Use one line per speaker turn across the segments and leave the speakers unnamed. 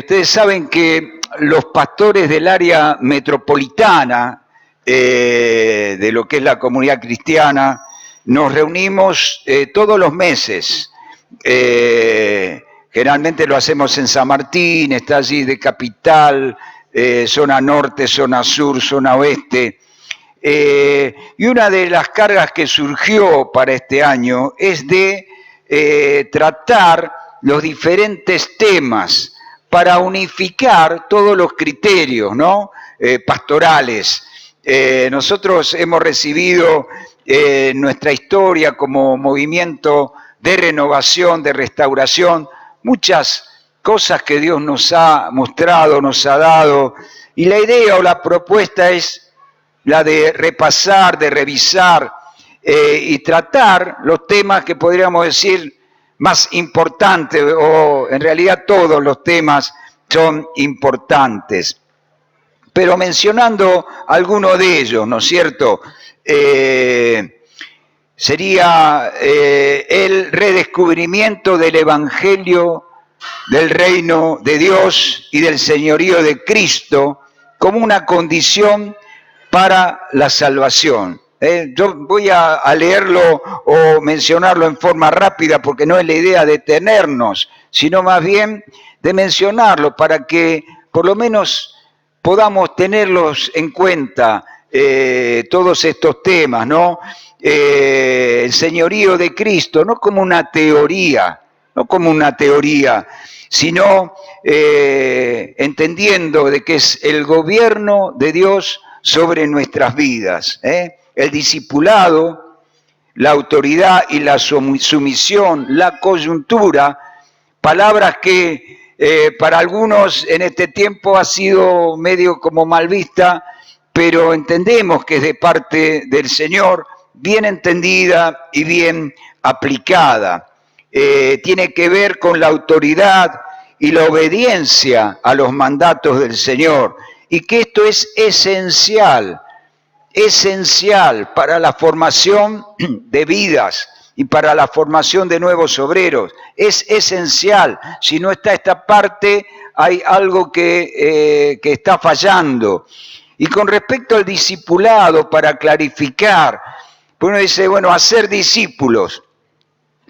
Ustedes saben que los pastores del área metropolitana de lo que es la comunidad cristiana nos reunimos todos los meses. Generalmente lo hacemos en San Martín, está allí de Capital, zona norte, zona sur, zona oeste. Y una de las cargas que surgió para este año es de tratar los diferentes temas para unificar todos los criterios, ¿no? Pastorales. Nosotros hemos recibido nuestra historia como movimiento de renovación, de restauración, muchas cosas que Dios nos ha mostrado, nos ha dado, y la idea o la propuesta es la de repasar, de revisar y tratar los temas que podríamos decir más importantes, o en realidad todos los temas son importantes. Pero mencionando alguno de ellos, ¿no es cierto? Sería el redescubrimiento del Evangelio del reino de Dios y del señorío de Cristo como una condición para la salvación. Yo voy a leerlo o mencionarlo en forma rápida porque no es la idea de detenernos, sino más bien de mencionarlo para que por lo menos podamos tenerlos en cuenta, todos estos temas, ¿no? El señorío de Cristo, no como una teoría, sino entendiendo de que es el gobierno de Dios sobre nuestras vidas, el discipulado, la autoridad y la sumisión, la coyuntura, palabras que para algunos en este tiempo ha sido medio como mal vista, pero entendemos que es de parte del Señor, bien entendida y bien aplicada. Tiene que ver con la autoridad y la obediencia a los mandatos del Señor, y que esto es esencial para la formación de vidas y para la formación de nuevos obreros. Es esencial. Si no está esta parte, hay algo que está fallando. Y con respecto al discipulado, para clarificar, uno dice, bueno, hacer discípulos,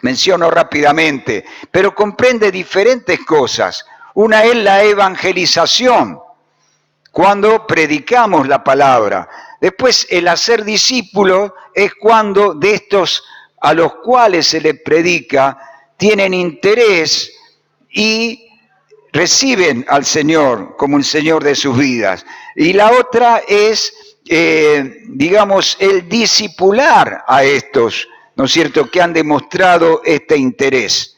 menciono rápidamente, pero comprende diferentes cosas. Una es la evangelización, cuando predicamos la palabra. Después, el hacer discípulos es cuando de estos a los cuales se les predica tienen interés y reciben al Señor como el Señor de sus vidas. Y la otra es, digamos, el discipular a estos, ¿no es cierto?, que han demostrado este interés.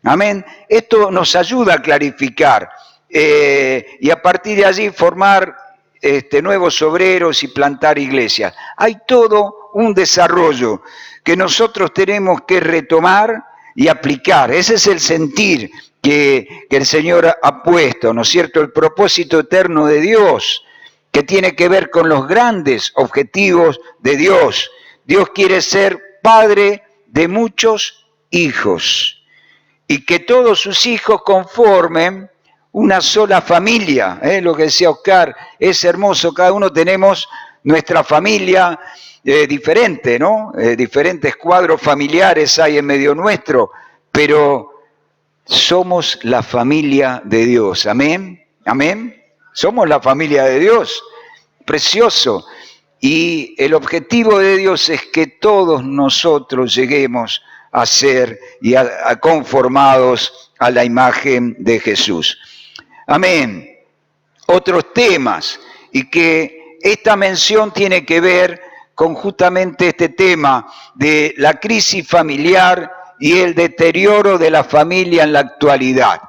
Amén. Esto nos ayuda a clarificar y a partir de allí formar nuevos obreros y plantar iglesias. Hay todo un desarrollo que nosotros tenemos que retomar y aplicar. Ese es el sentir que el Señor ha puesto, ¿no es cierto? El propósito eterno de Dios, que tiene que ver con los grandes objetivos de Dios. Dios quiere ser padre de muchos hijos y que todos sus hijos conformen una sola familia. Lo que decía Oscar, es hermoso, cada uno tenemos nuestra familia diferente, ¿no? Diferentes cuadros familiares hay en medio nuestro, pero somos la familia de Dios. Amén, amén. Somos la familia de Dios. Precioso. Y el objetivo de Dios es que todos nosotros lleguemos a ser y a conformados a la imagen de Jesús. Amén. Otros temas, y que esta mención tiene que ver con justamente este tema de la crisis familiar y el deterioro de la familia en la actualidad,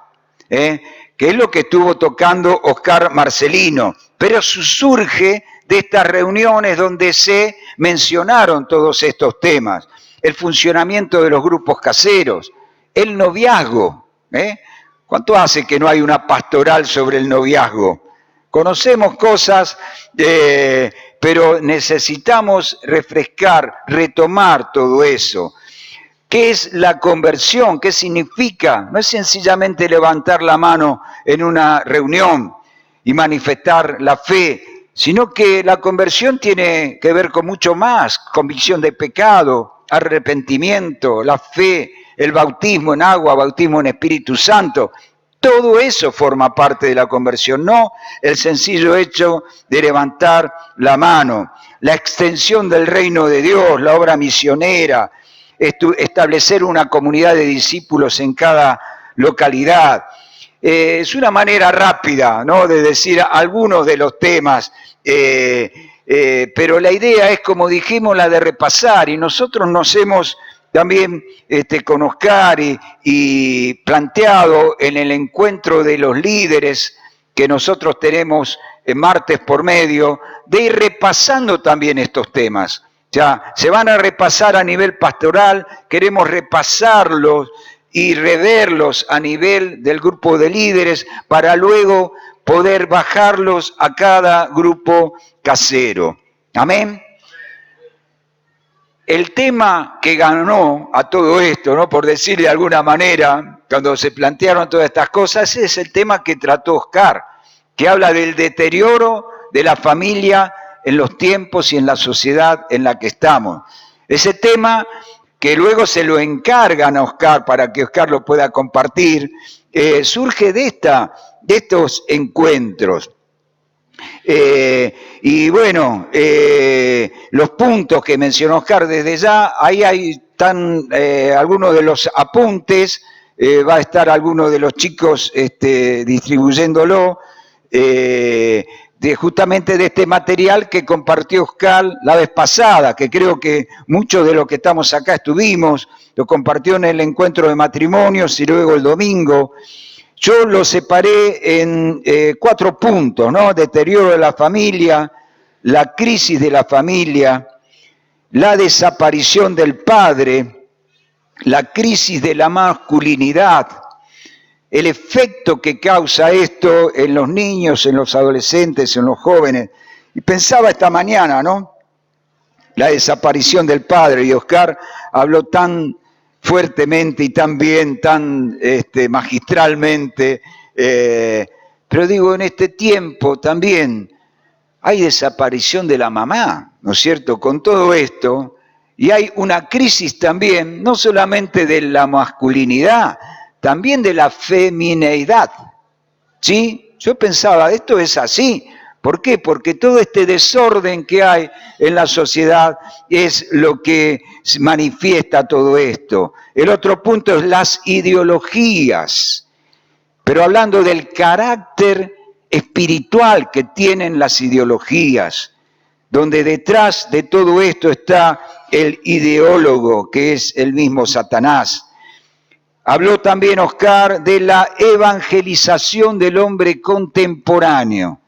que es lo que estuvo tocando Oscar Marcelino, pero surge de estas reuniones donde se mencionaron todos estos temas, el funcionamiento de los grupos caseros, el noviazgo. ¿Cuánto hace que no hay una pastoral sobre el noviazgo? Conocemos cosas, pero necesitamos refrescar, retomar todo eso. ¿Qué es la conversión? ¿Qué significa? No es sencillamente levantar la mano en una reunión y manifestar la fe, sino que la conversión tiene que ver con mucho más: convicción de pecado, arrepentimiento, la fe, el bautismo en agua, bautismo en Espíritu Santo. Todo eso forma parte de la conversión, no el sencillo hecho de levantar la mano. La extensión del reino de Dios, la obra misionera, establecer una comunidad de discípulos en cada localidad. Es una manera rápida, ¿no?, de decir algunos de los temas, pero la idea es, como dijimos, la de repasar, y nosotros nos hemos también con Oscar y planteado en el encuentro de los líderes que nosotros tenemos martes por medio, de ir repasando también estos temas. Ya se van a repasar a nivel pastoral, queremos repasarlos y reverlos a nivel del grupo de líderes para luego poder bajarlos a cada grupo casero. Amén. El tema que ganó a todo esto, ¿no?, por decirle de alguna manera, cuando se plantearon todas estas cosas, es el tema que trató Oscar, que habla del deterioro de la familia en los tiempos y en la sociedad en la que estamos. Ese tema que luego se lo encargan a Oscar para que Oscar lo pueda compartir, surge de estos encuentros. Y bueno, los puntos que mencionó Oscar desde ya, ahí están algunos de los apuntes, va a estar algunos de los chicos distribuyéndolo, justamente de este material que compartió Oscar la vez pasada, que creo que muchos de los que estamos acá estuvimos, lo compartió en el encuentro de matrimonios y luego el domingo. Yo lo separé en 4 puntos, ¿no? Deterioro de la familia, la crisis de la familia, la desaparición del padre, la crisis de la masculinidad, el efecto que causa esto en los niños, en los adolescentes, en los jóvenes. Y pensaba esta mañana, ¿no?, la desaparición del padre, y Oscar habló tan fuertemente y tan bien, tan magistralmente, pero digo, en este tiempo también hay desaparición de la mamá, ¿no es cierto?, con todo esto, y hay una crisis también, no solamente de la masculinidad, también de la femineidad, ¿sí? Yo pensaba, esto es así. ¿Por qué? Porque todo este desorden que hay en la sociedad es lo que manifiesta todo esto. El otro punto es las ideologías, pero hablando del carácter espiritual que tienen las ideologías, donde detrás de todo esto está el ideólogo, que es el mismo Satanás. Habló también Oscar de la evangelización del hombre contemporáneo.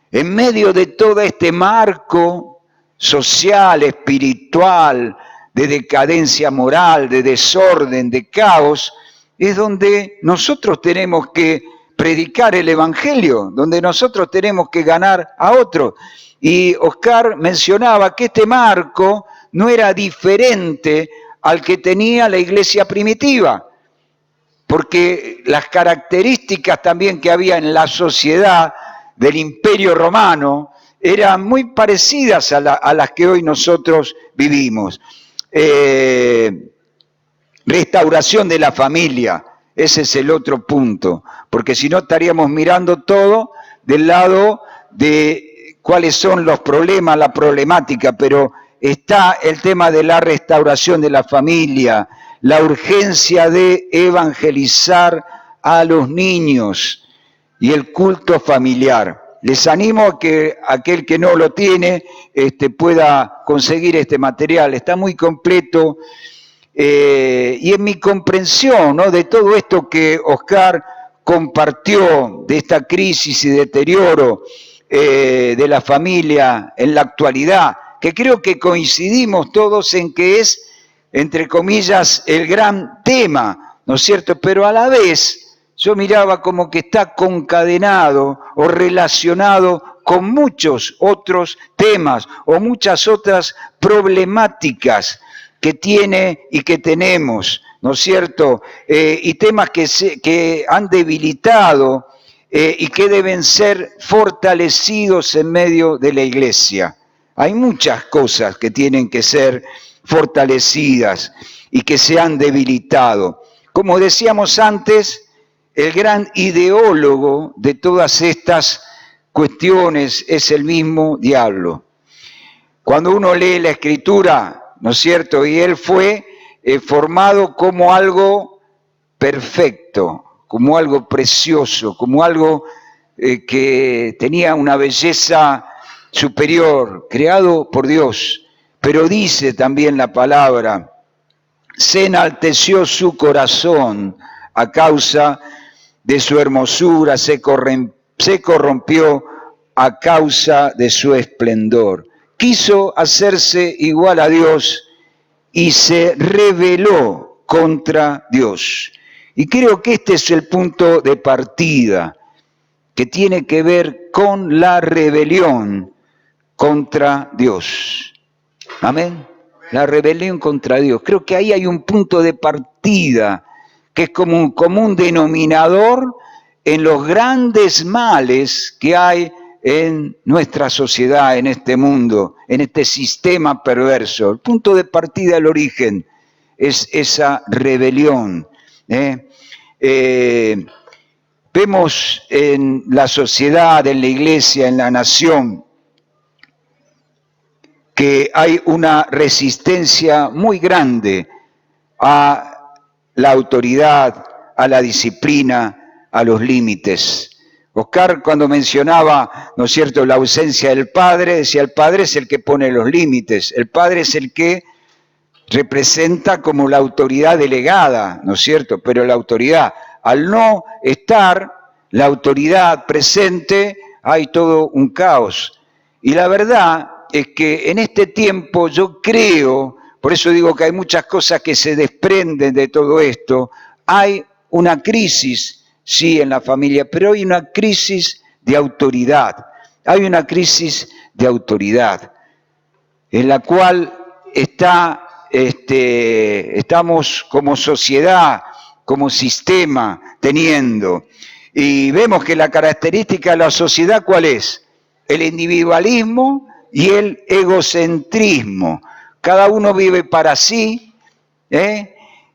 En medio de todo este marco social, espiritual, de decadencia moral, de desorden, de caos, es donde nosotros tenemos que predicar el evangelio, donde nosotros tenemos que ganar a otros. Y Oscar mencionaba que este marco no era diferente al que tenía la iglesia primitiva, porque las características también que había en la sociedad del Imperio Romano eran muy parecidas a las que hoy nosotros vivimos. Restauración de la familia, ese es el otro punto, porque si no estaríamos mirando todo del lado de cuáles son los problemas, la problemática, pero está el tema de la restauración de la familia, la urgencia de evangelizar a los niños y el culto familiar. Les animo a que aquel que no lo tiene pueda conseguir este material, está muy completo. Y en mi comprensión, ¿no?, de todo esto que Oscar compartió, de esta crisis y deterioro de la familia en la actualidad, que creo que coincidimos todos en que es, entre comillas, el gran tema, ¿no es cierto? Pero a la vez yo miraba como que está concadenado o relacionado con muchos otros temas o muchas otras problemáticas que tiene y que tenemos, ¿no es cierto? Y temas que han debilitado y que deben ser fortalecidos en medio de la iglesia. Hay muchas cosas que tienen que ser fortalecidas y que se han debilitado. Como decíamos antes, el gran ideólogo de todas estas cuestiones es el mismo diablo. Cuando uno lee la Escritura, ¿no es cierto? Y él fue formado como algo perfecto, como algo precioso, como algo que tenía una belleza superior, creado por Dios. Pero dice también la palabra, se enalteció su corazón a causa de su hermosura, se corrompió a causa de su esplendor. Quiso hacerse igual a Dios y se rebeló contra Dios. Y creo que este es el punto de partida, que tiene que ver con la rebelión contra Dios. Amén. La rebelión contra Dios. Creo que ahí hay un punto de partida, que es como un común denominador en los grandes males que hay en nuestra sociedad, en este mundo, en este sistema perverso. El punto de partida, el origen, es esa rebelión. Vemos en la sociedad, en la iglesia, en la nación, que hay una resistencia muy grande a la autoridad, a la disciplina, a los límites. Oscar, cuando mencionaba, ¿no es cierto?, la ausencia del padre, decía, el padre es el que pone los límites, el padre es el que representa como la autoridad delegada, ¿no es cierto?, pero la autoridad, al no estar la autoridad presente, hay todo un caos. Y la verdad es que en este tiempo yo creo, por eso digo que hay muchas cosas que se desprenden de todo esto, hay una crisis, sí, en la familia, pero hay una crisis de autoridad. Hay una crisis de autoridad en la cual estamos como sociedad, como sistema teniendo. Y vemos que la característica de la sociedad, ¿cuál es? El individualismo y el egocentrismo. Cada uno vive para sí,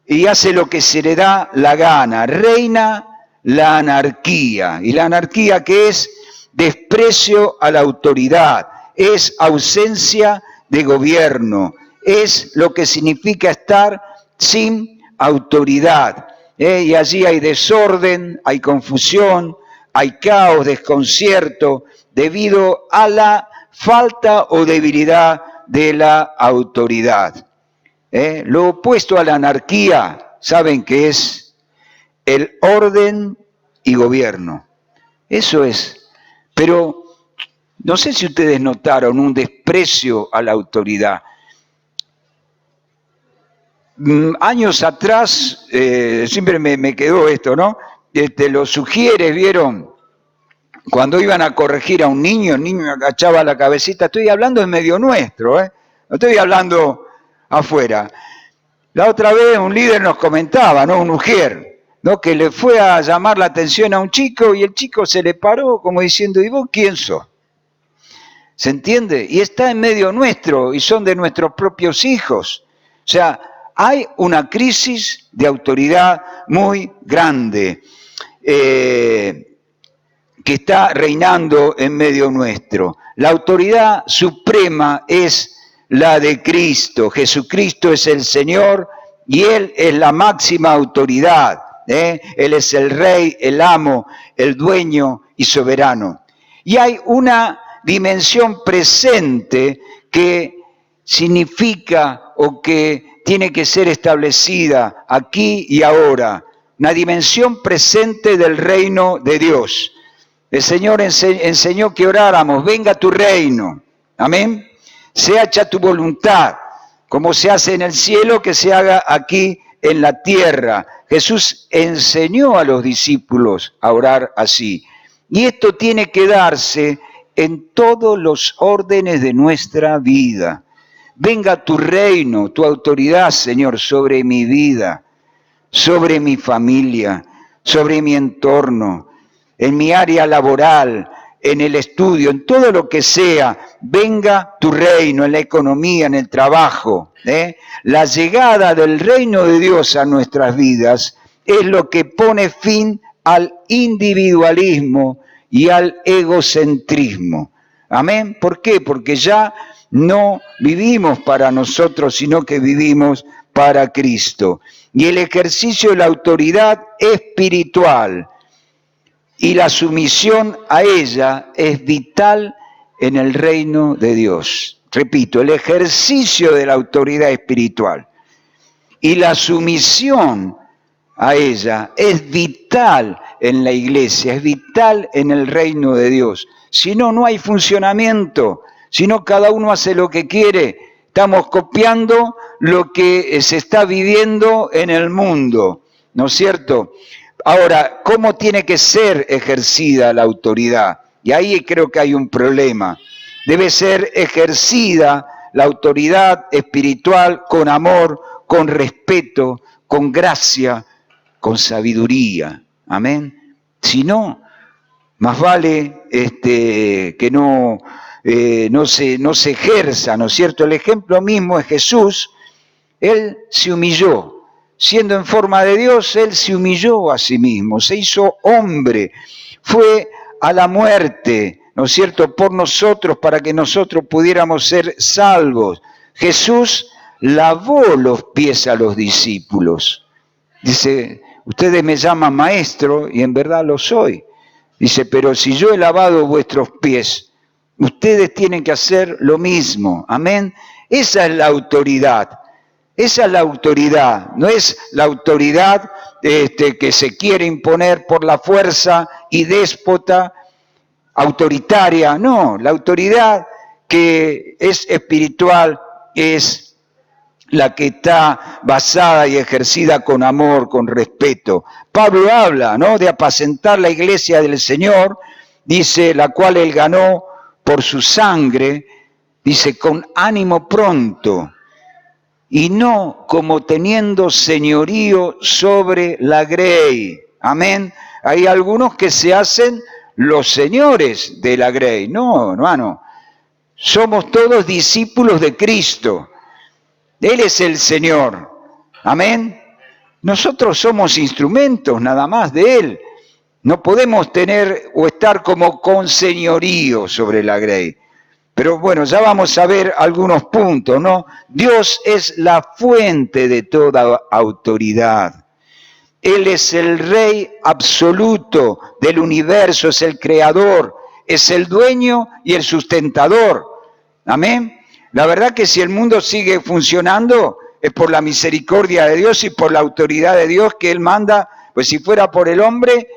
y hace lo que se le da la gana. Reina la anarquía. ¿Y la anarquía qué es? Desprecio a la autoridad, es ausencia de gobierno, es lo que significa estar sin autoridad. Y allí hay desorden, hay confusión, hay caos, desconcierto, debido a la falta o debilidad de la autoridad. Lo opuesto a la anarquía, ¿saben qué es? El orden y gobierno. Eso es. Pero no sé si ustedes notaron un desprecio a la autoridad. Años atrás, siempre me quedó esto, ¿no? Los sugieres, ¿vieron? Cuando iban a corregir a un niño, el niño agachaba la cabecita. Estoy hablando en medio nuestro, no estoy hablando afuera. La otra vez un líder nos comentaba, ¿no? Un ujier, ¿no? Que le fue a llamar la atención a un chico y el chico se le paró como diciendo, ¿y vos quién sos? ¿Se entiende? Y está en medio nuestro y son de nuestros propios hijos. O sea, hay una crisis de autoridad muy grande que está reinando en medio nuestro. La autoridad suprema es la de Cristo. Jesucristo es el Señor y Él es la máxima autoridad. Él es el Rey, el amo, el dueño y soberano. Y hay una dimensión presente que significa o que tiene que ser establecida aquí y ahora. Una dimensión presente del reino de Dios. El Señor enseñó que oráramos, venga tu reino, amén. Sea hecha tu voluntad, como se hace en el cielo, que se haga aquí en la tierra. Jesús enseñó a los discípulos a orar así. Y esto tiene que darse en todos los órdenes de nuestra vida. Venga tu reino, tu autoridad, Señor, sobre mi vida, sobre mi familia, sobre mi entorno, en mi área laboral, en el estudio, en todo lo que sea. Venga tu reino, en la economía, en el trabajo. La llegada del reino de Dios a nuestras vidas es lo que pone fin al individualismo y al egocentrismo. Amén. ¿Por qué? Porque ya no vivimos para nosotros, sino que vivimos para Cristo. Y el ejercicio de la autoridad espiritual y la sumisión a ella es vital en el reino de Dios. Repito, el ejercicio de la autoridad espiritual y la sumisión a ella es vital en la iglesia, es vital en el reino de Dios. Si no, no hay funcionamiento. Si no, cada uno hace lo que quiere. Estamos copiando lo que se está viviendo en el mundo, ¿no es cierto? Ahora, ¿cómo tiene que ser ejercida la autoridad? Y ahí creo que hay un problema. Debe ser ejercida la autoridad espiritual con amor, con respeto, con gracia, con sabiduría. Amén. Si no, más vale que no se ejerza, ¿no es cierto? El ejemplo mismo es Jesús. Él se humilló. Siendo en forma de Dios, Él se humilló a sí mismo, se hizo hombre, fue a la muerte, ¿no es cierto?, por nosotros, para que nosotros pudiéramos ser salvos. Jesús lavó los pies a los discípulos. Dice, ustedes me llaman maestro, y en verdad lo soy. Dice, pero si yo he lavado vuestros pies, ustedes tienen que hacer lo mismo. Amén. Esa es la autoridad. Esa es la autoridad, no es la autoridad que se quiere imponer por la fuerza y déspota, autoritaria, no, la autoridad que es espiritual es la que está basada y ejercida con amor, con respeto. Pablo habla, ¿no?, de apacentar la iglesia del Señor, dice, la cual él ganó por su sangre, dice, con ánimo pronto, y no como teniendo señorío sobre la grey. Amén. Hay algunos que se hacen los señores de la grey. No, hermano. Somos todos discípulos de Cristo. Él es el Señor. Amén. Nosotros somos instrumentos nada más de Él. No podemos tener o estar como con señorío sobre la grey. Pero bueno, ya vamos a ver algunos puntos, ¿no? Dios es la fuente de toda autoridad. Él es el Rey absoluto del universo, es el creador, es el dueño y el sustentador. Amén. La verdad que si el mundo sigue funcionando es por la misericordia de Dios y por la autoridad de Dios que Él manda, pues si fuera por el hombre,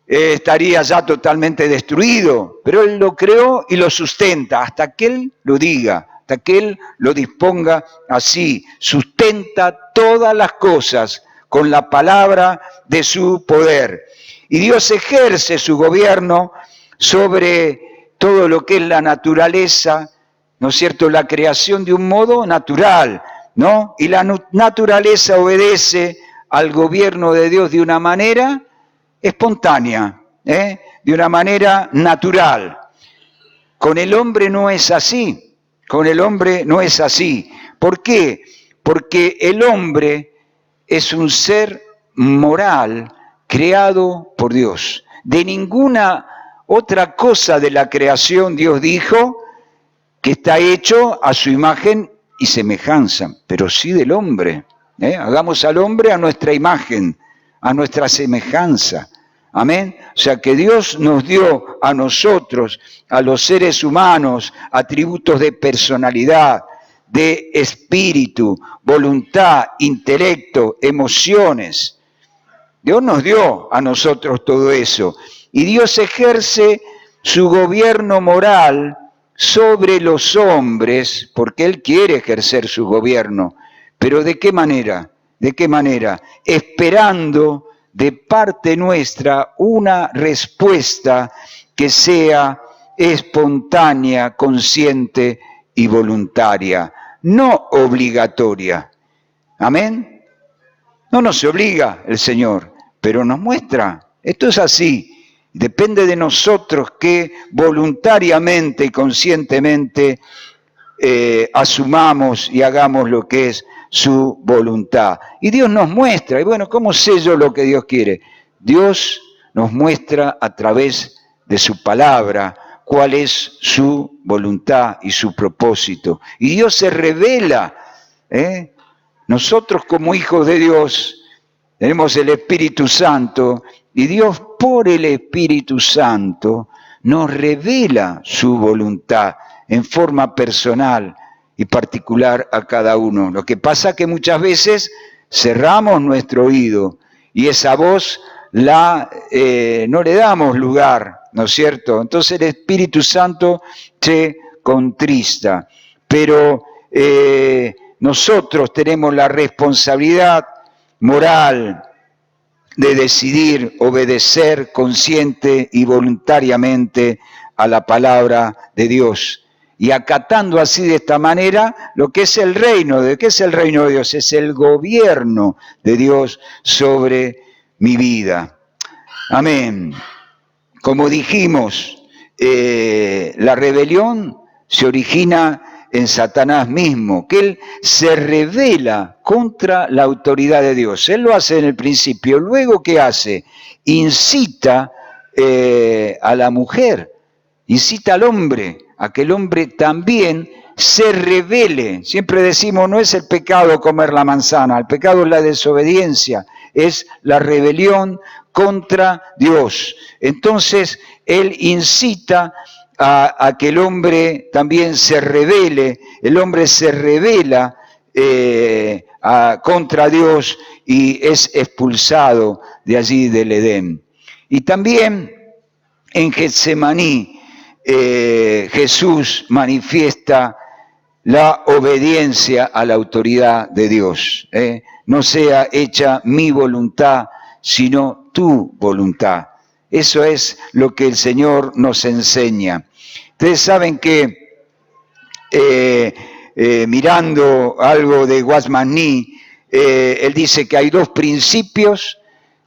estaría ya totalmente destruido, pero Él lo creó y lo sustenta hasta que Él lo diga, hasta que Él lo disponga así. Sustenta todas las cosas con la palabra de su poder. Y Dios ejerce su gobierno sobre todo lo que es la naturaleza, ¿no es cierto?, la creación de un modo natural, ¿no? Y la naturaleza obedece al gobierno de Dios de una manera espontánea, de una manera natural. Con el hombre no es así, con el hombre no es así. ¿Por qué? Porque el hombre es un ser moral creado por Dios. De ninguna otra cosa de la creación Dios dijo que está hecho a su imagen y semejanza, pero sí del hombre. Hagamos al hombre a nuestra imagen, a nuestra semejanza. Amén. O sea que Dios nos dio a nosotros, a los seres humanos, atributos de personalidad, de espíritu, voluntad, intelecto, emociones. Dios nos dio a nosotros todo eso. Y Dios ejerce su gobierno moral sobre los hombres, porque Él quiere ejercer su gobierno. Pero ¿de qué manera? ¿De qué manera? Esperando de parte nuestra una respuesta que sea espontánea, consciente y voluntaria. no obligatoria. Amén. No nos obliga el Señor, pero nos muestra. Esto es así. Depende de nosotros que voluntariamente y conscientemente asumamos y hagamos lo que es su voluntad. Y Dios nos muestra, y bueno, ¿cómo sé yo lo que Dios quiere? Dios nos muestra a través de su palabra cuál es su voluntad y su propósito. Y Dios se revela. Nosotros como hijos de Dios tenemos el Espíritu Santo y Dios por el Espíritu Santo nos revela su voluntad en forma personal y particular a cada uno. Lo que pasa es que muchas veces cerramos nuestro oído y esa voz no le damos lugar, ¿no es cierto? Entonces el Espíritu Santo se contrista, pero nosotros tenemos la responsabilidad moral de decidir obedecer consciente y voluntariamente a la palabra de Dios. Y acatando así de esta manera lo que es el reino. ¿De qué es el reino de Dios? Es el gobierno de Dios sobre mi vida. Amén. Como dijimos, la rebelión se origina en Satanás mismo, que él se revela contra la autoridad de Dios. Él lo hace en el principio. Luego, ¿qué hace? Incita a la mujer, incita al hombre, a que el hombre también se revele. Siempre decimos, no es el pecado comer la manzana, el pecado es la desobediencia, es la rebelión contra Dios. Entonces, él incita a que el hombre también se rebele, el hombre se rebela contra Dios y es expulsado de allí del Edén. Y también en Getsemaní Jesús manifiesta la obediencia a la autoridad de Dios. No sea hecha mi voluntad, sino tu voluntad. Eso es lo que el Señor nos enseña. Ustedes saben que mirando algo de Watchman Nee, él dice que hay dos principios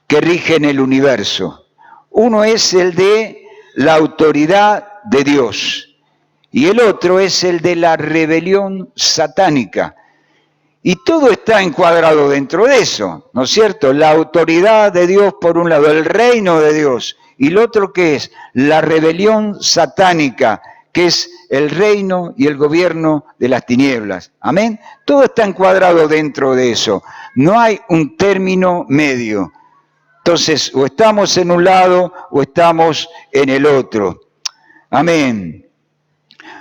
que rigen el universo. Uno es el de la autoridad de Dios y el otro es el de la rebelión satánica. Y todo está encuadrado dentro de eso, ¿no es cierto? La autoridad de Dios por un lado, el reino de Dios, y lo otro que es la rebelión satánica, que es el reino y el gobierno de las tinieblas. Amén. Todo está encuadrado dentro de eso. No hay un término medio. Entonces, o estamos en un lado o estamos en el otro. Amén.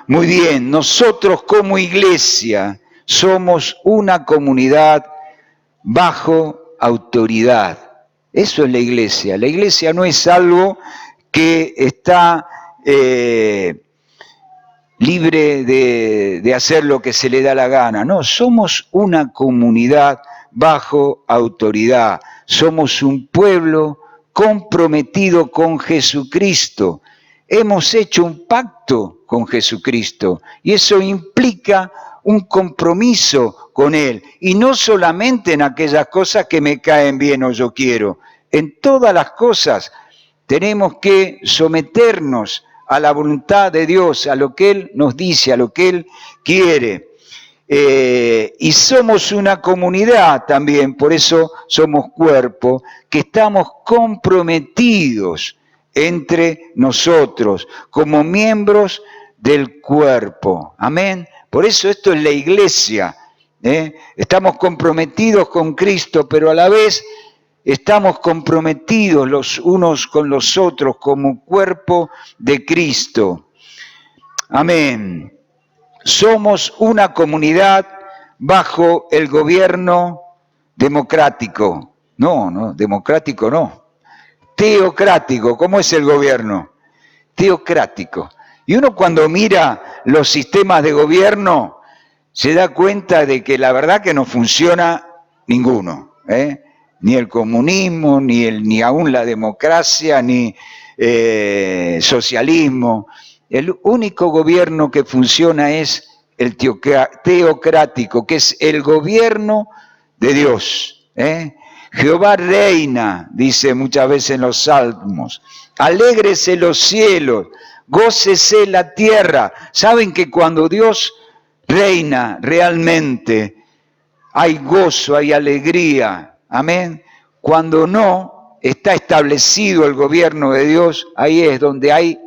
Muy bien, nosotros como iglesia somos una comunidad bajo autoridad. Eso es la iglesia. La iglesia no es algo que está libre de hacer lo que se le da la gana. No, somos una comunidad bajo autoridad. Somos un pueblo comprometido con Jesucristo. Hemos hecho un pacto con Jesucristo y eso implica un compromiso con Él. Y no solamente en aquellas cosas que me caen bien o yo quiero. En todas las cosas tenemos que someternos a la voluntad de Dios, a lo que Él nos dice, a lo que Él quiere. Y somos una comunidad también, por eso somos cuerpo, que estamos comprometidos entre nosotros como miembros del cuerpo. Amén. Por eso esto es la iglesia. Estamos comprometidos con Cristo, pero a la vez estamos comprometidos los unos con los otros como cuerpo de Cristo. Amén. Somos una comunidad bajo el gobierno democrático. No, democrático no. Teocrático. ¿Cómo es el gobierno? Teocrático. Y uno cuando mira los sistemas de gobierno se da cuenta de que la verdad que no funciona ninguno. Ni el comunismo, ni aún la democracia, ni socialismo. El único gobierno que funciona es el teocrático, que es el gobierno de Dios. Jehová reina, dice muchas veces en los salmos. Alégrese los cielos, gócese la tierra. Saben que cuando Dios reina realmente hay gozo, hay alegría. Amén. Cuando no está establecido el gobierno de Dios, ahí es donde hay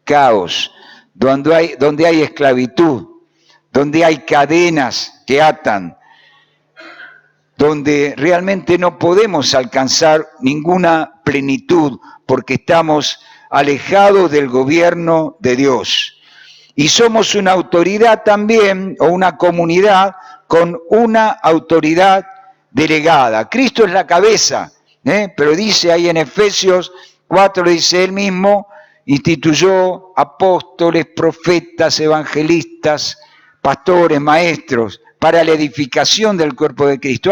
caos, donde hay esclavitud, donde hay cadenas que atan, donde realmente no podemos alcanzar ninguna plenitud porque estamos alejados del gobierno de Dios. Y somos una autoridad también, o una comunidad con una autoridad delegada. Cristo es la cabeza, pero dice ahí en Efesios 4, dice él mismo, instituyó apóstoles, profetas, evangelistas, pastores, maestros, para la edificación del cuerpo de Cristo.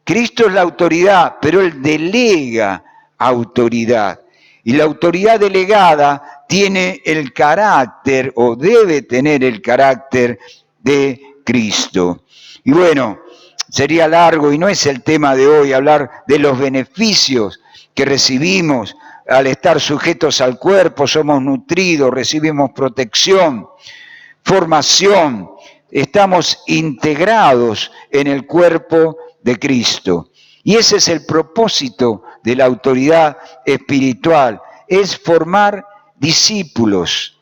Cristo es la autoridad, pero él delega autoridad. Y la autoridad delegada tiene el carácter, o debe tener el carácter de Cristo. Y bueno, sería largo y no es el tema de hoy hablar de los beneficios que recibimos al estar sujetos al cuerpo, somos nutridos, recibimos protección, formación, estamos integrados en el cuerpo de Cristo. Y ese es el propósito de la autoridad espiritual, es formar discípulos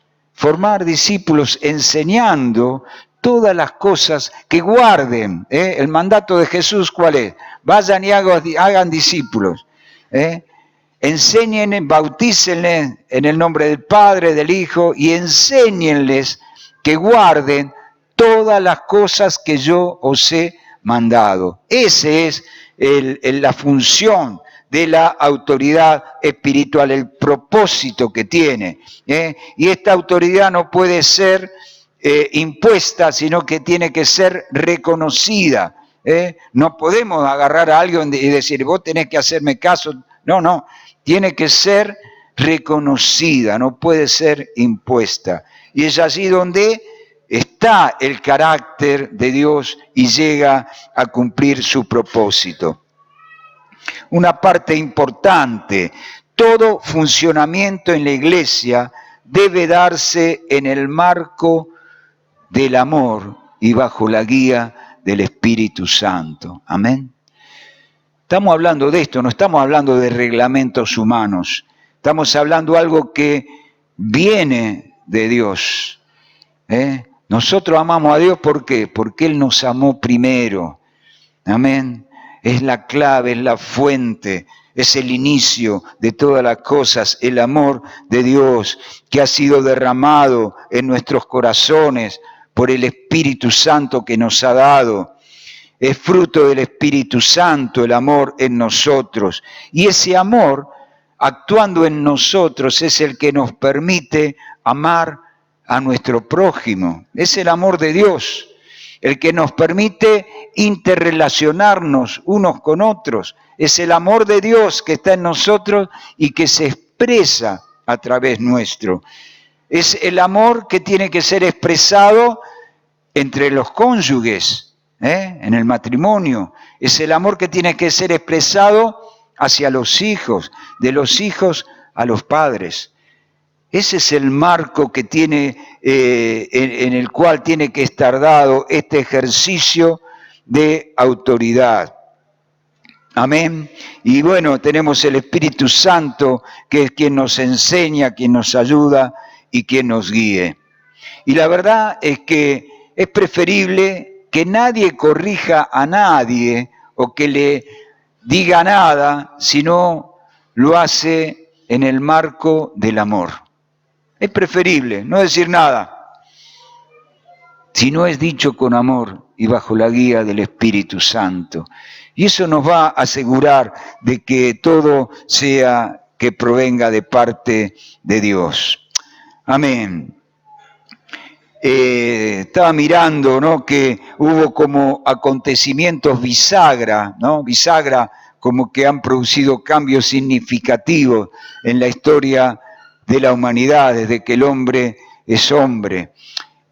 enseñando todas las cosas que guarden. El mandato de Jesús, ¿cuál es? Vayan y hagan discípulos. Enséñenles, bautícenles en el nombre del Padre, del Hijo, y enséñenles que guarden todas las cosas que yo os he mandado. Esa es la función de la autoridad espiritual, el propósito que tiene. Y esta autoridad no puede ser impuesta, sino que tiene que ser reconocida. No podemos agarrar a alguien y decir, vos tenés que hacerme caso. No, tiene que ser reconocida, no puede ser impuesta. Y es allí donde está el carácter de Dios y llega a cumplir su propósito. Una parte importante, todo funcionamiento en la iglesia debe darse en el marco del amor y bajo la guía del Espíritu Santo. Amén. Estamos hablando de esto, no estamos hablando de reglamentos humanos, estamos hablando de algo que viene de Dios. Nosotros amamos a Dios, ¿por qué? Porque Él nos amó primero. Amén. Es la clave, es la fuente, es el inicio de todas las cosas, el amor de Dios que ha sido derramado en nuestros corazones por el Espíritu Santo que nos ha dado. Es fruto del Espíritu Santo el amor en nosotros. Y ese amor, actuando en nosotros, es el que nos permite amar a nuestro prójimo. Es el amor de Dios, el que nos permite interrelacionarnos unos con otros. Es el amor de Dios que está en nosotros y que se expresa a través nuestro. Es el amor que tiene que ser expresado entre los cónyuges, en el matrimonio. Es el amor que tiene que ser expresado hacia los hijos, de los hijos a los padres. Ese es el marco que tiene, en el cual tiene que estar dado este ejercicio de autoridad. Amén. Y bueno, tenemos el Espíritu Santo, que es quien nos enseña, quien nos ayuda y quien nos guíe. Y la verdad es que es preferible que nadie corrija a nadie o que le diga nada, sino lo hace en el marco del amor. Es preferible no decir nada, si no es dicho con amor y bajo la guía del Espíritu Santo. Y eso nos va a asegurar de que todo sea que provenga de parte de Dios. Amén. Estaba mirando, ¿no?, que hubo como acontecimientos bisagra, ¿no? Bisagra, como que han producido cambios significativos en la historia de la humanidad, desde que el hombre es hombre.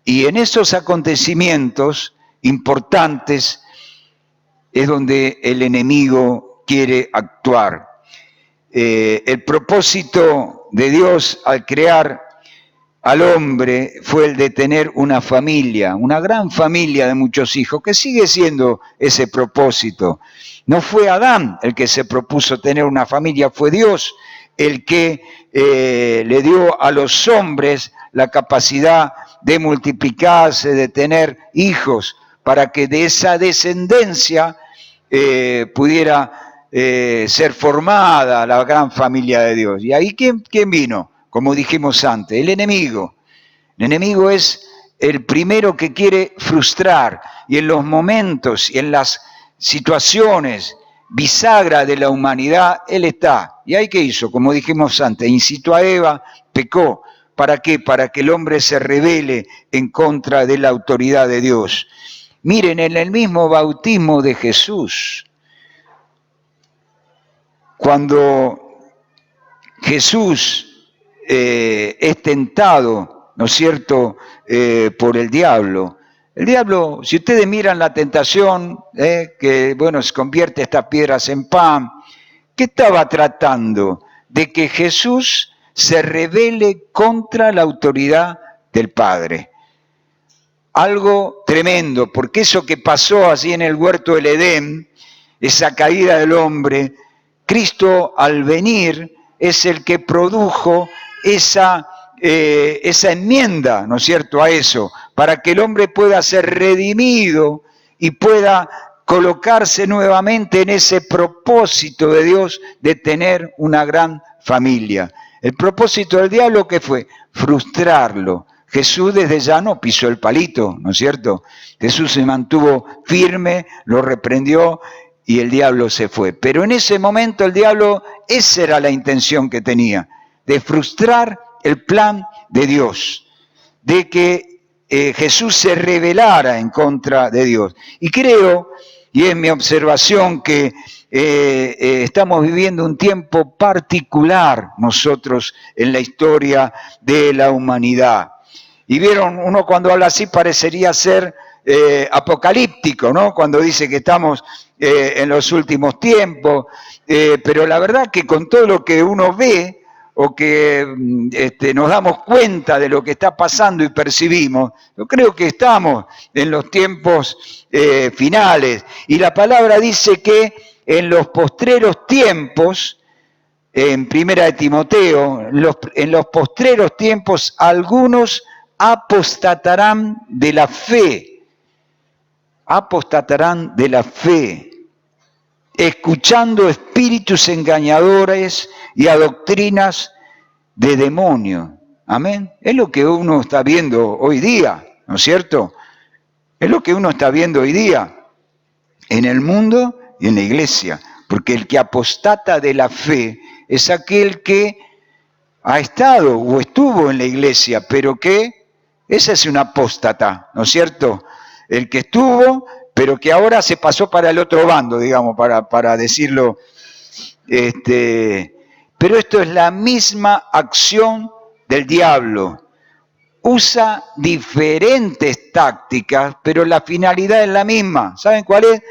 Y en esos acontecimientos importantes es donde el enemigo quiere actuar. El propósito de Dios al crear al hombre fue el de tener una familia, una gran familia de muchos hijos, que sigue siendo ese propósito. No fue Adán el que se propuso tener una familia, fue Dios el que le dio a los hombres la capacidad de multiplicarse, de tener hijos, para que de esa descendencia pudiera ser formada la gran familia de Dios. ¿Y ahí quién vino? Como dijimos antes, el enemigo. El enemigo es el primero que quiere frustrar, y en los momentos y en las situaciones bisagra de la humanidad, él está. ¿Y ahí qué hizo? Como dijimos antes, incitó a Eva, pecó. ¿Para qué? Para que el hombre se rebele en contra de la autoridad de Dios. Miren, en el mismo bautismo de Jesús, cuando Jesús es tentado, ¿no es cierto?, por el diablo. El diablo, si ustedes miran la tentación, que bueno, se convierte estas piedras en pan, ¿qué estaba tratando? De que Jesús se rebele contra la autoridad del Padre. Algo tremendo, porque eso que pasó allí en el huerto del Edén, esa caída del hombre, Cristo al venir es el que produjo esa enmienda, ¿no es cierto?, a eso, para que el hombre pueda ser redimido y pueda colocarse nuevamente en ese propósito de Dios de tener una gran familia. El propósito del diablo, ¿qué fue? Frustrarlo. Jesús desde ya no pisó el palito, ¿no es cierto? Jesús se mantuvo firme, lo reprendió y el diablo se fue. Pero en ese momento el diablo, esa era la intención que tenía, de frustrar el plan de Dios, de que Jesús se rebelara en contra de Dios. Y creo, y es mi observación, que estamos viviendo un tiempo particular nosotros en la historia de la humanidad. Y vieron, uno cuando habla así parecería ser apocalíptico, ¿no? Cuando dice que estamos en los últimos tiempos, pero la verdad que con todo lo que uno ve, o que nos damos cuenta de lo que está pasando y percibimos, yo creo que estamos en los tiempos finales. Y la palabra dice que en los postreros tiempos, en Primera de Timoteo, en los postreros tiempos algunos apostatarán de la fe. Apostatarán de la fe, escuchando espíritus engañadores y a doctrinas de demonios. Amén. Es lo que uno está viendo hoy día, ¿no es cierto? Es lo que uno está viendo hoy día en el mundo y en la iglesia. Porque el que apostata de la fe es aquel que ha estado o estuvo en la iglesia, pero que ese es un apóstata, ¿no es cierto? El que estuvo, pero que ahora se pasó para el otro bando, digamos, para decirlo. Pero esto es la misma acción del diablo. Usa diferentes tácticas, pero la finalidad es la misma. ¿Saben cuál es?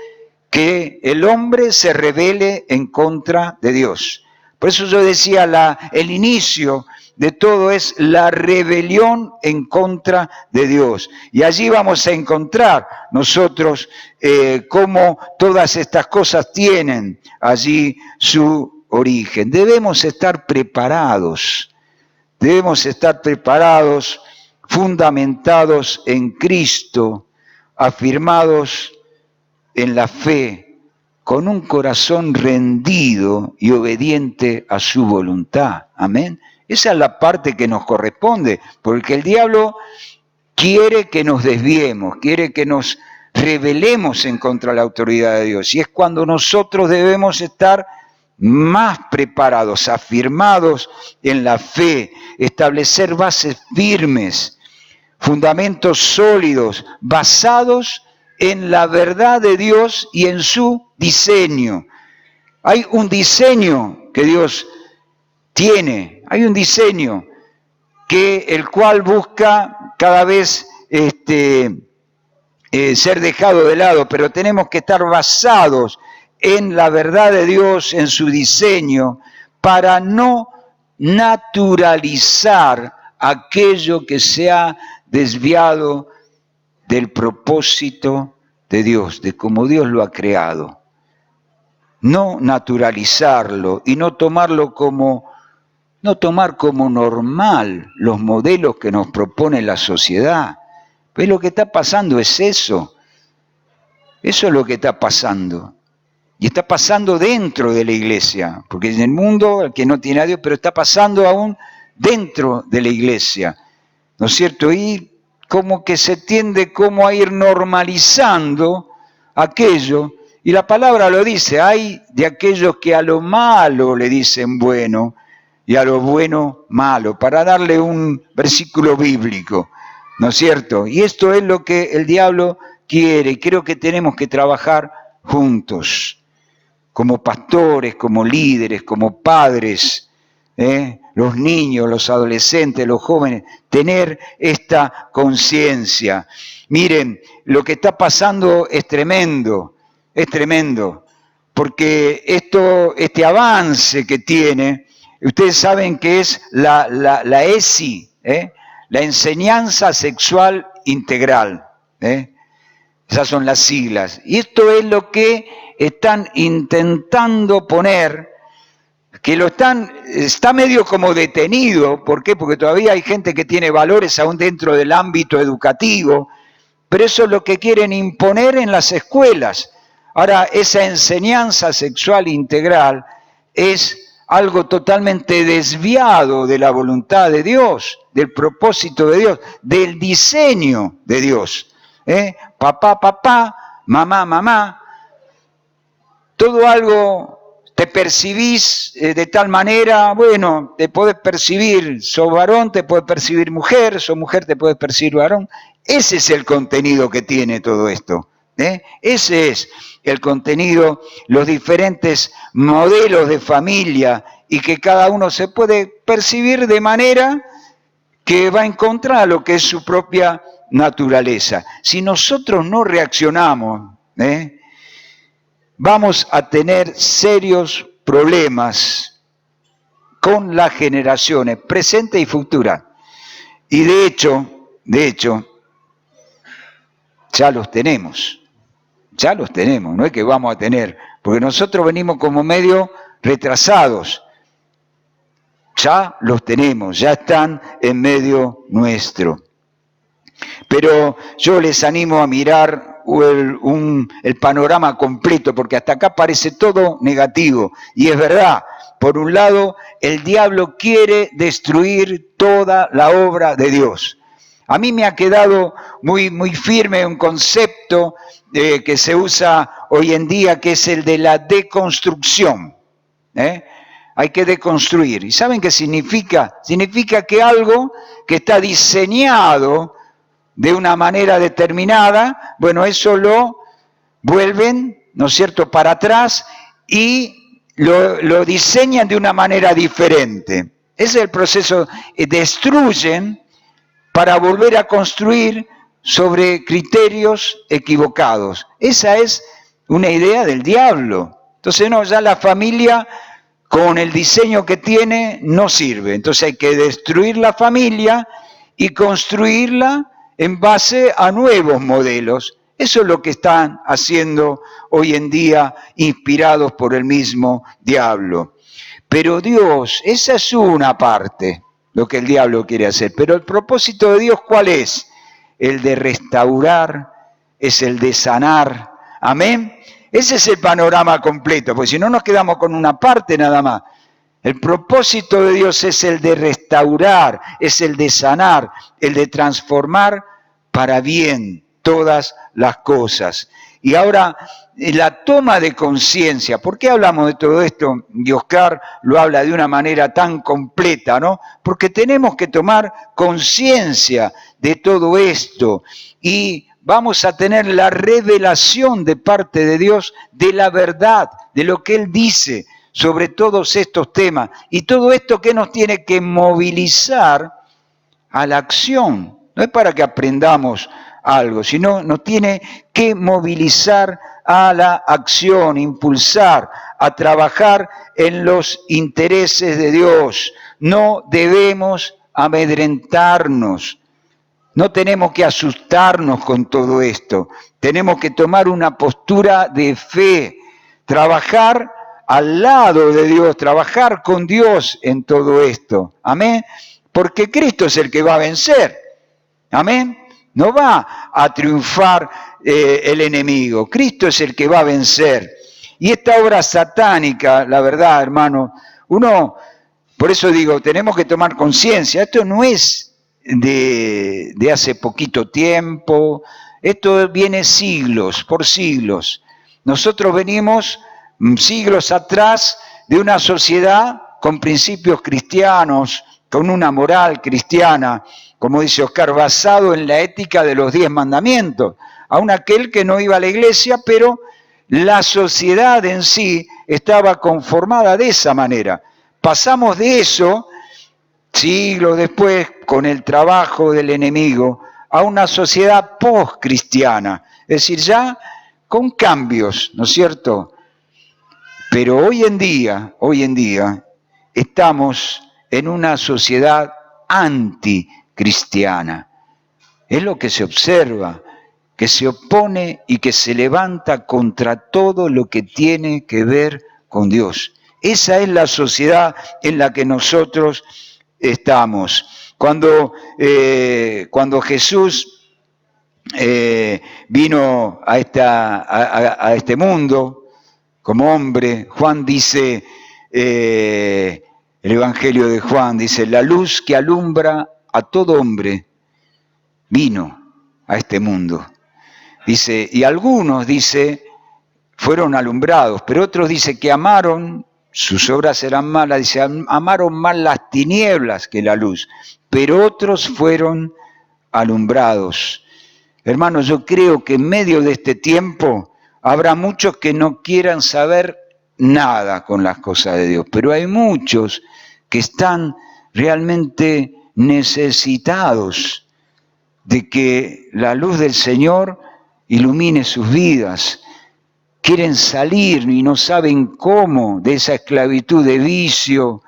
Que el hombre se rebele en contra de Dios. Por eso yo decía, el inicio de todo es la rebelión en contra de Dios. Y allí vamos a encontrar nosotros cómo todas estas cosas tienen allí su origen. Debemos estar preparados, fundamentados en Cristo, afirmados en la fe, con un corazón rendido y obediente a su voluntad. Amén. Esa es la parte que nos corresponde, porque el diablo quiere que nos desviemos, quiere que nos rebelemos en contra de la autoridad de Dios. Y es cuando nosotros debemos estar más preparados, afirmados en la fe, establecer bases firmes, fundamentos sólidos, basados en la verdad de Dios y en su diseño. Hay un diseño que Dios tiene, hay un diseño el cual busca cada vez ser dejado de lado, pero tenemos que estar basados en la verdad de Dios, en su diseño, para no naturalizar aquello que se ha desviado del propósito de Dios, de cómo Dios lo ha creado. No naturalizarlo y no tomar como normal los modelos que nos propone la sociedad. Pues lo que está pasando es eso. Eso es lo que está pasando. Y está pasando dentro de la iglesia, porque en el mundo, el que no tiene a Dios, pero está pasando aún dentro de la iglesia, ¿no es cierto? Y como que se tiende como a ir normalizando aquello, y la palabra lo dice, hay de aquellos que a lo malo le dicen bueno, y a lo bueno malo, para darle un versículo bíblico, ¿no es cierto? Y esto es lo que el diablo quiere, y creo que tenemos que trabajar juntos, como pastores, como líderes, como padres, los niños, los adolescentes, los jóvenes, tener esta conciencia. Miren, lo que está pasando es tremendo, porque este avance que tiene, ustedes saben que es la ESI, la enseñanza sexual integral, esas son las siglas, y esto es lo que están intentando poner, que está medio como detenido. ¿Por qué? Porque todavía hay gente que tiene valores aún dentro del ámbito educativo, pero eso es lo que quieren imponer en las escuelas. Ahora, esa enseñanza sexual integral es algo totalmente desviado de la voluntad de Dios, del propósito de Dios, del diseño de Dios. Papá, papá, mamá, mamá, todo algo te percibís de tal manera, bueno, te podés percibir, sos varón, te podés percibir mujer, sos mujer, te podés percibir varón. Ese es el contenido que tiene todo esto. Ese es el contenido, los diferentes modelos de familia, y que cada uno se puede percibir de manera que va en contra de lo que es su propia naturaleza. Si nosotros no reaccionamos, vamos a tener serios problemas con las generaciones presentes y futuras. Y de hecho, ya los tenemos, no es que vamos a tener, porque nosotros venimos como medio retrasados. Ya los tenemos, ya están en medio nuestro. Pero yo les animo a mirar el panorama completo, porque hasta acá parece todo negativo. Y es verdad, por un lado, el diablo quiere destruir toda la obra de Dios. A mí me ha quedado muy, muy firme un concepto que se usa hoy en día, que es el de la deconstrucción. Hay que deconstruir. ¿Y saben qué significa? Significa que algo que está diseñado de una manera determinada, bueno, eso lo vuelven, ¿no es cierto?, para atrás y lo diseñan de una manera diferente. Ese es el proceso. Destruyen para volver a construir sobre criterios equivocados. Esa es una idea del diablo. Entonces, no, ya la familia con el diseño que tiene no sirve. Entonces hay que destruir la familia y construirla en base a nuevos modelos. Eso es lo que están haciendo hoy en día, inspirados por el mismo diablo. Pero Dios, esa es una parte, lo que el diablo quiere hacer. Pero el propósito de Dios, ¿cuál es? El de restaurar, es el de sanar. Amén. Ese es el panorama completo, porque si no nos quedamos con una parte nada más. El propósito de Dios es el de restaurar, es el de sanar, el de transformar para bien todas las cosas. Y ahora, la toma de conciencia. ¿Por qué hablamos de todo esto? Y Oscar lo habla de una manera tan completa, ¿no? Porque tenemos que tomar conciencia de todo esto y vamos a tener la revelación de parte de Dios de la verdad, de lo que Él dice sobre todos estos temas. Y todo esto que nos tiene que movilizar a la acción, No es para que aprendamos algo, sino nos tiene que movilizar a la acción, impulsar, a trabajar en los intereses de Dios. No debemos amedrentarnos. No tenemos que asustarnos con todo esto. Tenemos que tomar una postura de fe, trabajar al lado de Dios, trabajar con Dios en todo esto. Amén. Porque Cristo es el que va a vencer. Amén. No va a triunfar el enemigo. Cristo es el que va a vencer. Y esta obra satánica, la verdad, hermano, por eso digo, tenemos que tomar conciencia. Esto no es de hace poquito tiempo, esto viene siglos, por siglos. Nosotros venimos siglos atrás de una sociedad con principios cristianos, con una moral cristiana, como dice Oscar, basado en la ética de los 10 mandamientos. Aun aquel que no iba a la iglesia, pero la sociedad en sí estaba conformada de esa manera. Pasamos de eso, siglos después, con el trabajo del enemigo, a una sociedad post-cristiana, es decir, ya con cambios, ¿no es cierto? Pero hoy en día, estamos en una sociedad anticristiana. Es lo que se observa, que se opone y que se levanta contra todo lo que tiene que ver con Dios. Esa es la sociedad en la que nosotros estamos. Cuando Jesús vino a este mundo como hombre, Juan dice, el Evangelio de Juan dice, la luz que alumbra a todo hombre vino a este mundo. Dice, y algunos, dice, fueron alumbrados, pero otros dice que amaron, sus obras eran malas, dice, amaron más las tinieblas que la luz, pero otros fueron alumbrados. Hermanos, yo creo que en medio de este tiempo habrá muchos que no quieran saber nada con las cosas de Dios, pero hay muchos que están realmente necesitados de que la luz del Señor ilumine sus vidas. Quieren salir y no saben cómo de esa esclavitud de vicio,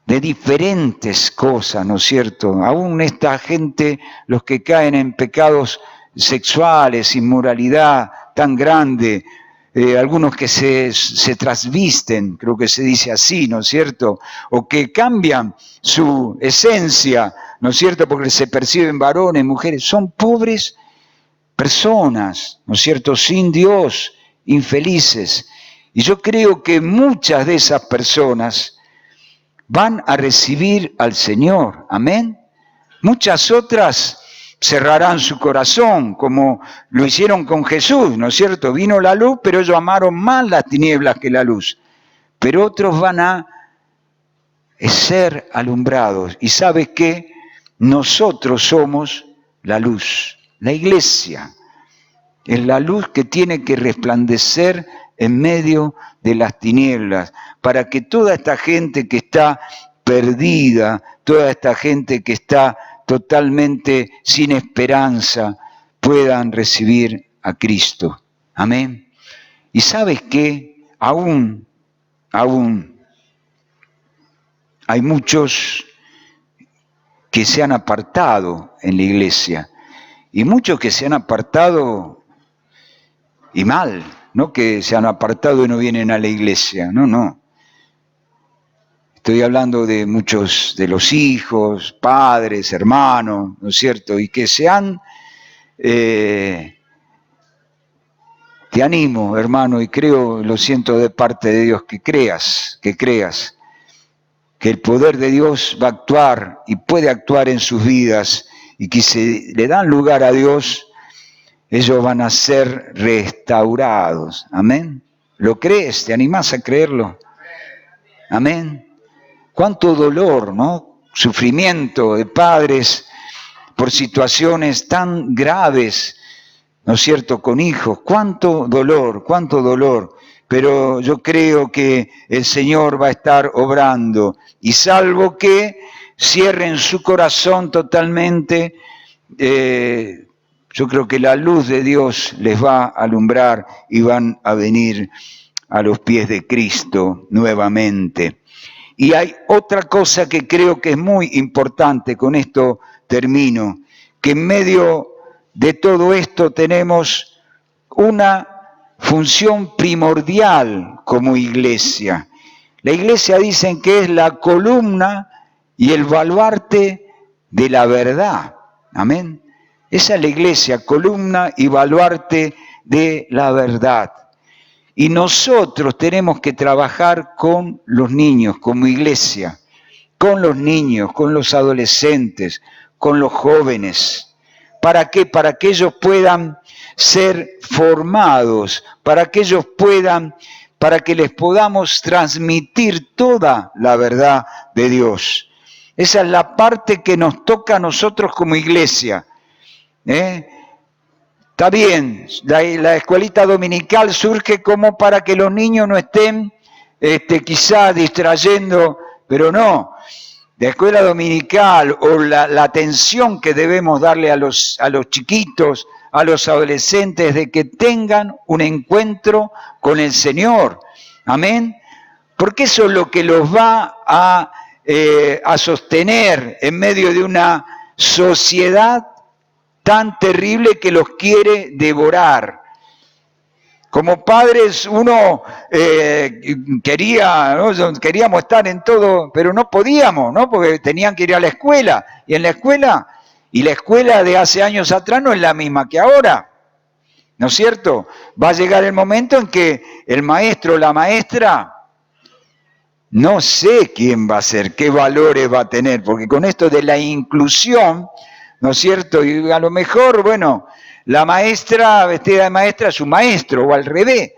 de diferentes cosas, ¿no es cierto? Aún esta gente, los que caen en pecados sexuales, inmoralidad tan grande, algunos que se trasvisten, creo que se dice así, ¿no es cierto? O que cambian su esencia, ¿no es cierto? Porque se perciben varones, mujeres, son pobres personas, ¿no es cierto? Sin Dios, infelices. Y yo creo que muchas de esas personas van a recibir al Señor, amén. Muchas otras cerrarán su corazón, como lo hicieron con Jesús, ¿no es cierto? Vino la luz, pero ellos amaron más las tinieblas que la luz. Pero otros van a ser alumbrados. ¿Y sabes qué? Nosotros somos la luz, la iglesia. Es la luz que tiene que resplandecer en medio de las tinieblas, para que toda esta gente que está perdida, toda esta gente que está totalmente sin esperanza, puedan recibir a Cristo. Amén. Y sabes qué, aún hay muchos que se han apartado en la iglesia, y muchos que se han apartado y mal, no que se han apartado y no vienen a la iglesia, no. Estoy hablando de muchos de los hijos, padres, hermanos, ¿no es cierto? Y que se han... te animo, hermano, y creo, lo siento de parte de Dios, que creas que el poder de Dios va a actuar y puede actuar en sus vidas, y que si le dan lugar a Dios, ellos van a ser restaurados. Amén. ¿Lo crees? ¿Te animás a creerlo? Amén. Cuánto dolor, ¿no? Sufrimiento de padres por situaciones tan graves, ¿no es cierto?, con hijos. Cuánto dolor. Pero yo creo que el Señor va a estar obrando. Y salvo que cierren su corazón totalmente, yo creo que la luz de Dios les va a alumbrar y van a venir a los pies de Cristo nuevamente. Y hay otra cosa que creo que es muy importante, con esto termino, que en medio de todo esto tenemos una función primordial como iglesia. La iglesia dicen que es la columna y el baluarte de la verdad. Amén. Esa es la iglesia, columna y baluarte de la verdad. Y nosotros tenemos que trabajar con los niños como iglesia, con los niños, con los adolescentes, con los jóvenes. ¿Para qué? Para que ellos puedan ser formados, para que ellos puedan, para que les podamos transmitir toda la verdad de Dios. Esa es la parte que nos toca a nosotros como iglesia. Está bien, la escuelita dominical surge como para que los niños no estén quizá distrayendo, pero no. La escuela dominical o la atención que debemos darle a los chiquitos, a los adolescentes, de que tengan un encuentro con el Señor. Amén. Porque eso es lo que los va a sostener en medio de una sociedad tan terrible que los quiere devorar. Como padres uno queríamos estar en todo, pero no podíamos, ¿no? Porque tenían que ir a la escuela. Y la escuela de hace años atrás no es la misma que ahora, ¿no es cierto? Va a llegar el momento en que el maestro o la maestra, no sé quién va a ser, qué valores va a tener, porque con esto de la inclusión, ¿no es cierto? Y a lo mejor, bueno, la maestra vestida de maestra es su maestro, o al revés.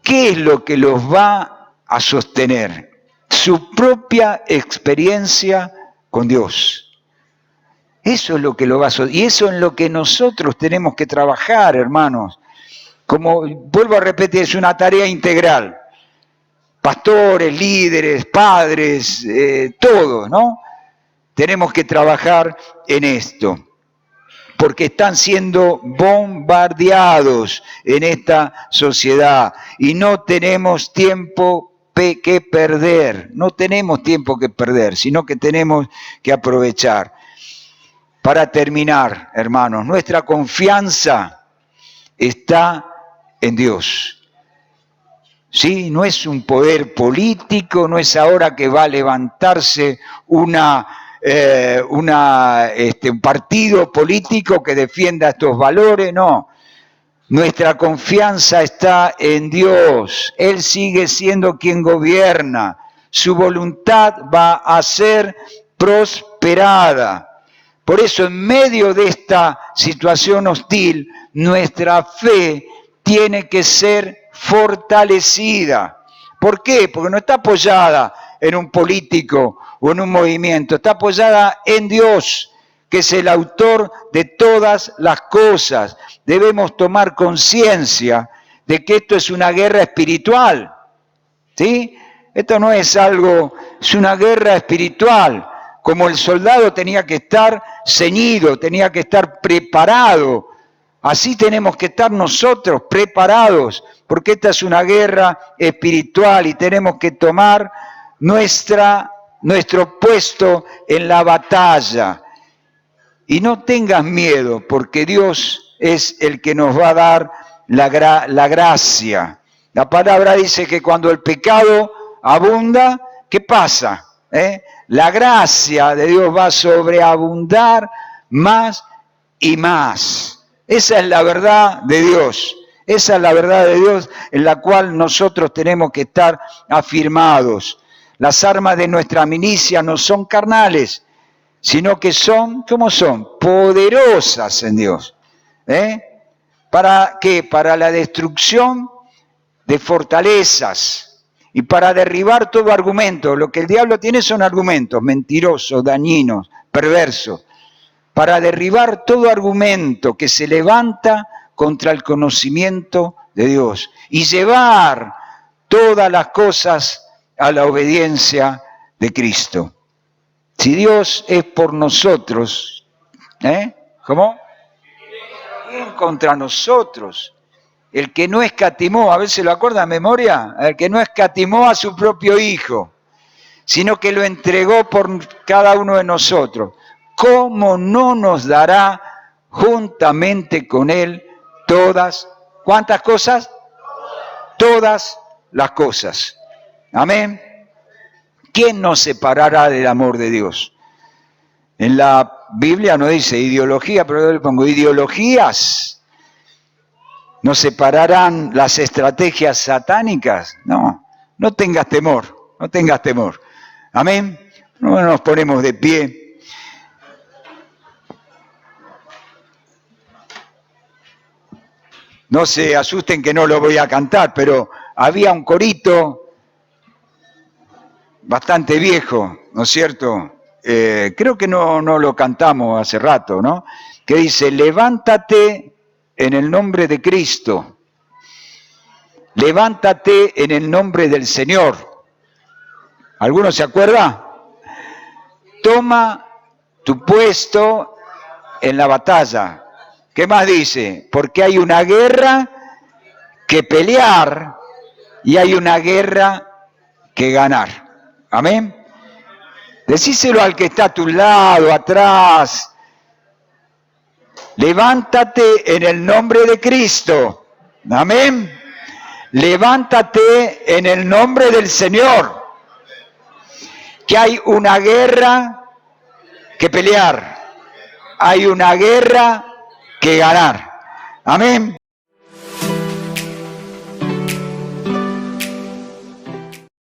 ¿Qué es lo que los va a sostener? Su propia experiencia con Dios. Eso es lo que lo va a sostener. Y eso es en lo que nosotros tenemos que trabajar, hermanos. Como vuelvo a repetir, es una tarea integral. Pastores, líderes, padres, todos, ¿no? Tenemos que trabajar en esto, porque están siendo bombardeados en esta sociedad y no tenemos tiempo que perder, sino que tenemos que aprovechar. Para terminar, hermanos, nuestra confianza está en Dios. ¿Sí? No es un poder político, no es ahora que va a levantarse un partido político que defienda estos valores, no. Nuestra confianza está en Dios. Él sigue siendo quien gobierna. Su voluntad va a ser prosperada. Por eso, en medio de esta situación hostil, nuestra fe tiene que ser fortalecida. ¿Por qué? Porque no está apoyada en un político o en un movimiento, está apoyada en Dios, que es el autor de todas las cosas. Debemos tomar conciencia de que esto es una guerra espiritual, ¿sí? Esto no es algo, es una guerra espiritual. Como el soldado tenía que estar ceñido, tenía que estar preparado, así tenemos que estar nosotros preparados, porque esta es una guerra espiritual y tenemos que tomar nuestro puesto en la batalla. Y no tengas miedo, porque Dios es el que nos va a dar la gracia. La palabra dice que cuando el pecado abunda, ¿qué pasa? La gracia de Dios va a sobreabundar más y más. Esa es la verdad de Dios. Esa es la verdad de Dios en la cual nosotros tenemos que estar afirmados. Las armas de nuestra milicia no son carnales, sino que son, ¿cómo son? Poderosas en Dios. ¿Para qué? Para la destrucción de fortalezas y para derribar todo argumento. Lo que el diablo tiene son argumentos mentirosos, dañinos, perversos. Para derribar todo argumento que se levanta contra el conocimiento de Dios y llevar todas las cosas a la obediencia de Cristo. Si Dios es por nosotros, ¿cómo? ¿Quién contra nosotros? El que no escatimó, a ver si lo acuerda de memoria, el que no escatimó a su propio Hijo, sino que lo entregó por cada uno de nosotros. ¿Cómo no nos dará juntamente con Él todas, ¿cuántas cosas? Todas las cosas. Amén. ¿Quién nos separará del amor de Dios? En la Biblia no dice ideología, pero yo le pongo ideologías. ¿Nos separarán las estrategias satánicas? No, no tengas temor, no tengas temor. Amén. No nos ponemos de pie. No se asusten que no lo voy a cantar, pero había un corito bastante viejo, ¿no es cierto? Creo que no lo cantamos hace rato, ¿no? Que dice, levántate en el nombre de Cristo, levántate en el nombre del Señor. ¿Alguno se acuerda? Toma tu puesto en la batalla. ¿Qué más dice? Porque hay una guerra que pelear y hay una guerra que ganar. Amén. Decíselo al que está a tu lado, atrás. Levántate en el nombre de Cristo. Amén. Levántate en el nombre del Señor. Que hay una guerra que pelear. Hay una guerra que ganar. Amén.